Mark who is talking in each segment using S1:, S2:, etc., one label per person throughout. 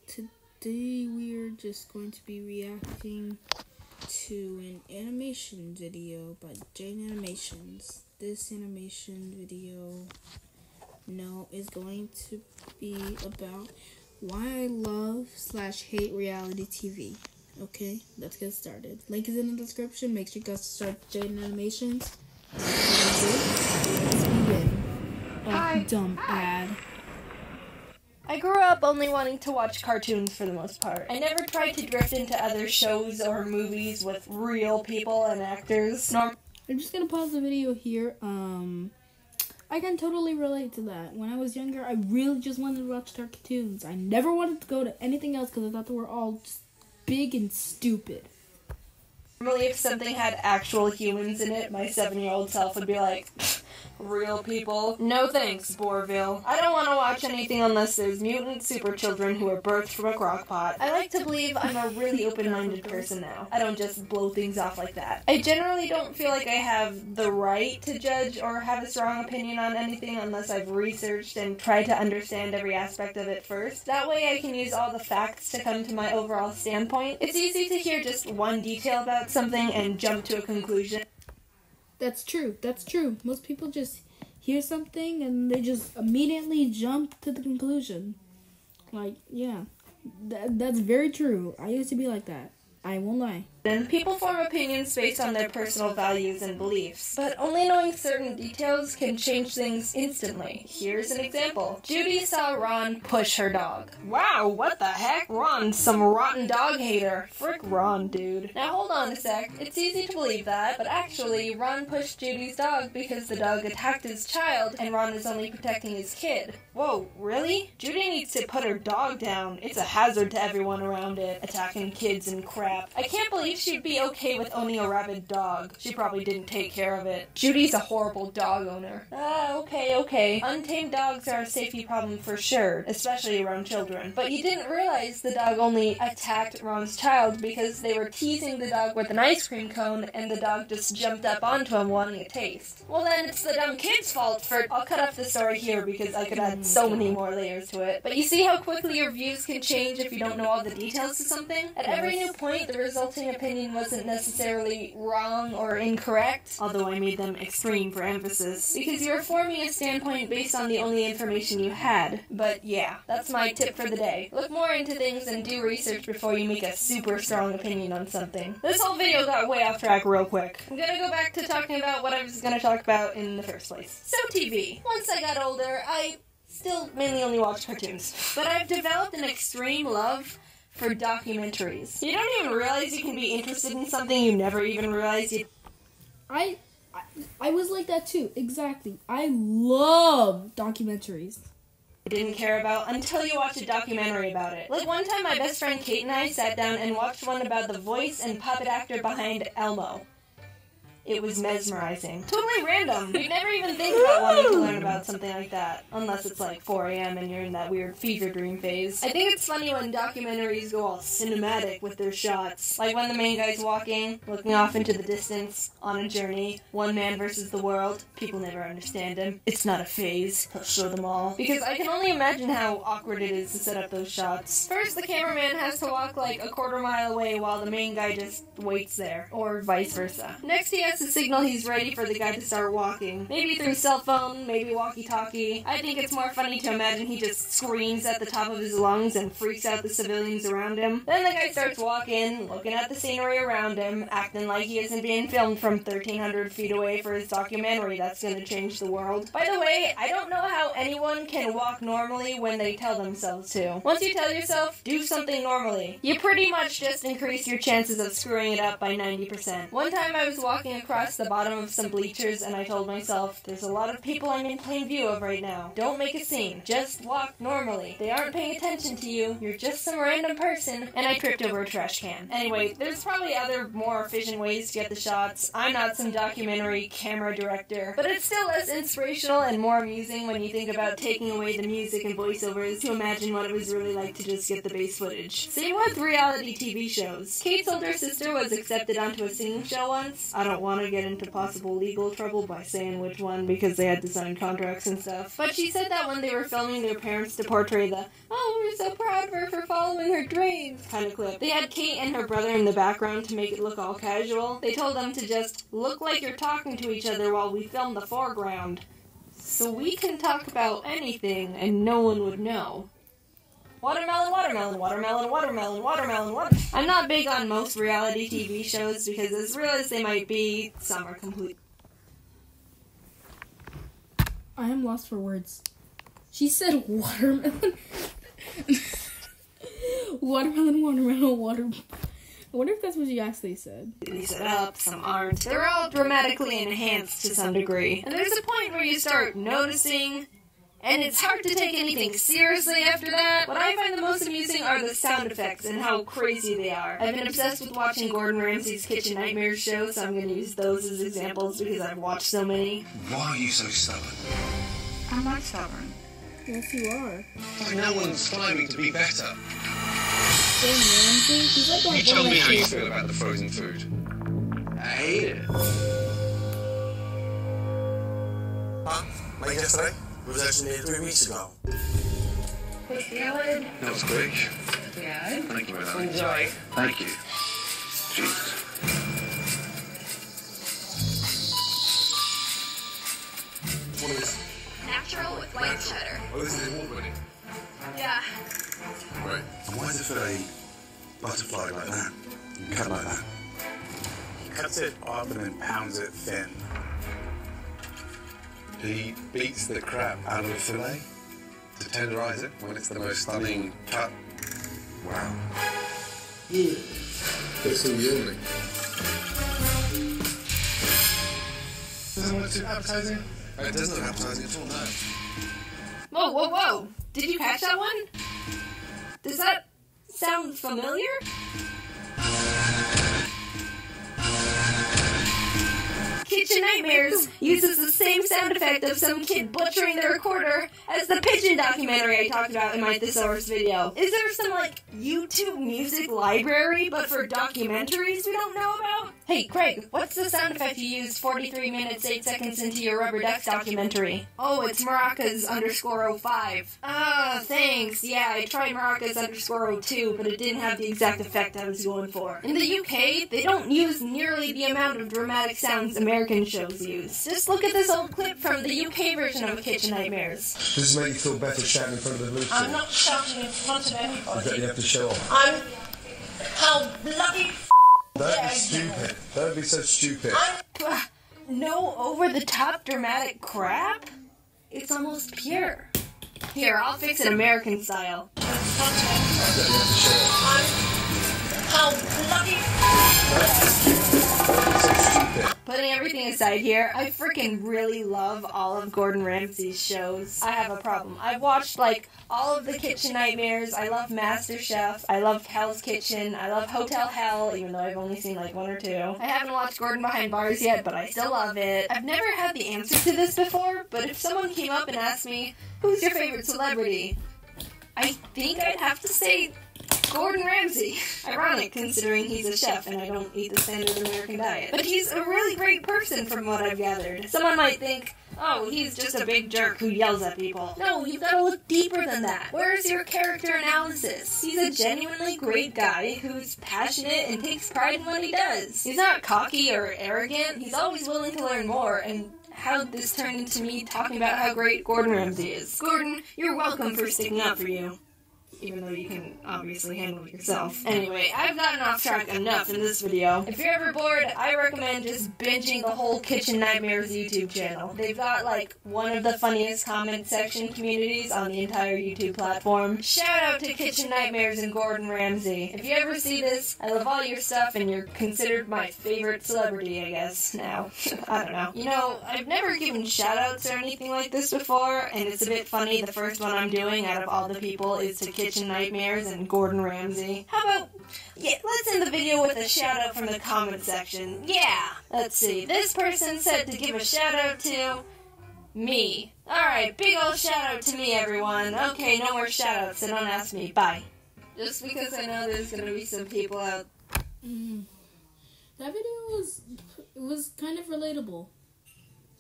S1: Today we're just going to be reacting to an animation video by Jane Animations. This animation video is going to be about why I love/hate reality TV. Okay, let's get started. Link is in the description. Make sure you guys start Jane Animations. Let's begin.
S2: Hi.
S1: Dumb ad.
S2: I grew up only wanting to watch cartoons for the most part. I never tried to drift into other shows or movies with real people and actors.
S1: I'm just gonna pause the video here. I can totally relate to that. When I was younger, I really just wanted to watch cartoons. I never wanted to go to anything else because I thought they were all just big and stupid.
S2: Normally, if something had actual humans in it, my 7-year-old self would be like, real people? No thanks, Bourville. I don't want to watch anything unless there's mutant super children who are birthed from a crock pot. I like to believe I'm a really open-minded person now. I don't just blow things off like that. I generally don't feel like I have the right to judge or have a strong opinion on anything unless I've researched and tried to understand every aspect of it first. That way I can use all the facts to come to my overall standpoint. It's easy to hear just one detail about something and jump to a conclusion.
S1: That's true. Most people just hear something and they just immediately jump to the conclusion. Like, yeah, that's very true. I used to be like that. I won't lie.
S2: Then people form opinions based on their personal values and beliefs, but only knowing certain details can change things instantly. Here's an example. Judy saw Ron push her dog. Wow, what the heck? Ron's some rotten dog hater. Frick Ron, dude. Now hold on a sec. It's easy to believe that, but actually, Ron pushed Judy's dog because the dog attacked his child, and Ron is only protecting his kid. Whoa, really? Judy needs to put her dog down. It's a hazard to everyone around it, attacking kids and crap. I can't believe she'd be okay with owning a rabid dog. She probably didn't take care of it. Judy's a horrible dog owner. Okay. Untamed dogs are a safety problem for sure, especially around children. But you didn't realize the dog only attacked Ron's child because they were teasing the dog with an ice cream cone and the dog just jumped up onto him wanting a taste. Well then, it's the dumb kid's fault for... I'll cut off the story here because I could add so many more layers to it. But you see how quickly your views can change if you don't know all the details to something? At every new point, the resulting opinion wasn't necessarily wrong or incorrect, although I made them extreme for emphasis, because you were forming a standpoint based on the only information you had. But yeah, that's my tip for the day. Look more into things and do research before you make a super strong opinion on something. This whole video got way off track real quick. I'm gonna go back to talking about what I was gonna talk about in the first place. So TV. Once I got older, I still mainly only watch cartoons, but I've developed an extreme love for documentaries. You don't even realize you can be interested in something you never even realized you...
S1: I was like that too, exactly. I love documentaries.
S2: I didn't care about until you watch a documentary about it. Like one time my best friend Kate and I sat down and watched one about the voice and puppet actor behind Elmo. It was mesmerizing. Totally random. You'd never even think about wanting to learn about something like that. Unless it's like 4 a.m. and you're in that weird fever dream phase. I think it's funny when documentaries go all cinematic with their shots. Like when the main guy's walking, looking off into the distance, on a journey, one man versus the world. People never understand him. It's not a phase. He'll show them all. Because I can only imagine how awkward it is to set up those shots. First, the cameraman has to walk like a quarter mile away while the main guy just waits there. Or vice versa. Next, he has to signal he's ready for the guy to start walking. Maybe through cell phone, maybe walkie-talkie. I think it's more funny to imagine he just screams at the top of his lungs and freaks out the civilians around him. Then the guy starts walking, looking at the scenery around him, acting like he isn't being filmed from 1,300 feet away for his documentary that's gonna change the world. By the way, I don't know how anyone can walk normally when they tell themselves to. Once you tell yourself, do something normally, you pretty much just increase your chances of screwing it up by 90%. One time I was walking across the bottom of some bleachers and I told myself, there's a lot of people I'm in plain view of right now. Don't make a scene. Just walk normally. They aren't paying attention to you. You're just some random person. And I tripped over a trash can. Anyway, there's probably other more efficient ways to get the shots. I'm not some documentary camera director, but it's still less inspirational and more amusing when you think about taking away the music and voiceovers to imagine what it was really like to just get the base footage. Same with reality TV shows. Kate's older sister was accepted onto a singing show once. I don't want to get into possible legal trouble by saying which one because they had to sign contracts and stuff. But she said that when they were filming their parents to portray the, "Oh, we're so proud of her for following her dreams" kind of clip, they had Kate and her brother in the background to make it look all casual. They told them to just look like you're talking to each other while we film the foreground. So we can talk about anything and no one would know. Watermelon, watermelon, watermelon, watermelon, watermelon, watermelon. I'm not big on most reality TV shows because as real as they might be, some are complete.
S1: I am lost for words. She said watermelon. Watermelon, watermelon, water. I wonder if that's what she actually said.
S2: They set up, some aren't. They're all dramatically enhanced to some degree. And there's a point where you start noticing, and it's hard to take anything seriously after that. What I find the most amusing are the sound effects and how crazy they are. I've been obsessed with watching Gordon Ramsay's Kitchen Nightmares show, so I'm going to use those as examples because I've watched so many.
S3: Why are you so stubborn?
S4: I'm not stubborn.
S1: Yes, you are.
S3: Like no one's striving to be better.
S1: Damn, Ramsay. He's like
S3: You tell me how you feel about the frozen food.
S4: I hate it.
S5: Like yesterday? It was actually made 3 weeks ago.
S4: Hey, salad.
S3: That was quick.
S4: Good.
S3: Thank you, my darling.
S4: Enjoy.
S3: Thank you. Jesus.
S5: What is it?
S6: Natural with white cheddar.
S5: Oh, this is award-winning.
S6: Yeah.
S5: Right. And why is the fillet butterfly like that? And cut like that? He cuts it up and then pounds it thin. He beats the crap out of the fillet to tenderize it when it's the most stunning cut. Wow. Yeah. It's so yielding. Doesn't look too appetizing? It doesn't look appetizing at all, no.
S2: Whoa, whoa, whoa! Did you catch that one? Does that sound familiar? Kitchen Nightmares uses the same sound effect of some kid butchering the recorder as the pigeon documentary I talked about in my thesaurus video. Is there some, like, YouTube music library, but for documentaries we don't know about? Hey, Craig, what's the sound effect you used 43 minutes, 8 seconds into your Rubber Ducks documentary? Oh, it's Maracas _05. Ah, thanks. Yeah, I tried Maracas _02, but it didn't have the exact effect I was going for. In the UK, they don't use nearly the amount of dramatic sounds American shows use. Just look at this old clip from the UK version of Kitchen Nightmares.
S5: Does this make you feel better shouting in front of the blue
S7: I'm not shouting in front of anybody.
S5: You have to show off.
S7: I'm... How bloody
S5: Don't be stupid. Don't be so stupid.
S2: No over-the-top dramatic crap? It's almost pure. Here, I'll fix it American style.
S7: I'm... How bloody...
S2: Putting everything aside here, I freaking really love all of Gordon Ramsay's shows. I have a problem. I've watched, like, all of the Kitchen Nightmares. I love MasterChef. I love Hell's Kitchen. I love Hotel Hell, even though I've only seen, like, 1 or 2. I haven't watched Gordon Behind Bars yet, but I still love it. I've never had the answer to this before, but if someone came up and asked me, who's your favorite celebrity? I think I'd have to say Gordon Ramsay. Ironic, considering he's a chef and I don't eat the standard American diet. But he's a really great person from what I've gathered. Someone might think, oh, he's just a big jerk who yells at people. No, you've got to look deeper than that. Where's your character analysis? He's a genuinely great guy who's passionate and takes pride in what he does. He's not cocky or arrogant. He's always willing to learn more, and how this turned into me talking about how great Gordon Ramsay is. Gordon, you're welcome for sticking up for you. Even though you can obviously handle it yourself. Anyway, I've gotten off track enough in this video. If you're ever bored, I recommend just binging the whole Kitchen Nightmares YouTube channel. They've got, like, one of the funniest comment section communities on the entire YouTube platform. Shout out to Kitchen Nightmares and Gordon Ramsay. If you ever see this, I love all your stuff and you're considered my favorite celebrity, I guess, now. I don't know. You know, I've never given shout-outs or anything like this before, and it's a bit funny the first one I'm doing out of all the people is to Kitchen Nightmares and Gordon Ramsay. How about, yeah, let's end the video with a shout out from the comment section. Yeah! Let's see, this person said to give a shout out to me. Alright, big ol' shout out to me, everyone. Okay, no more shout outs, so don't ask me. Bye. Just because I know there's gonna be some people out.
S1: That video was kind of relatable.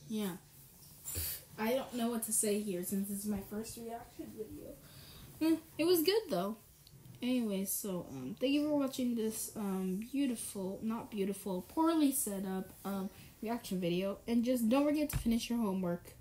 S1: Yeah. I don't know what to say here since this is my first reaction video. It was good though. Anyway, so thank you for watching this poorly set up reaction video, and just don't forget to finish your homework.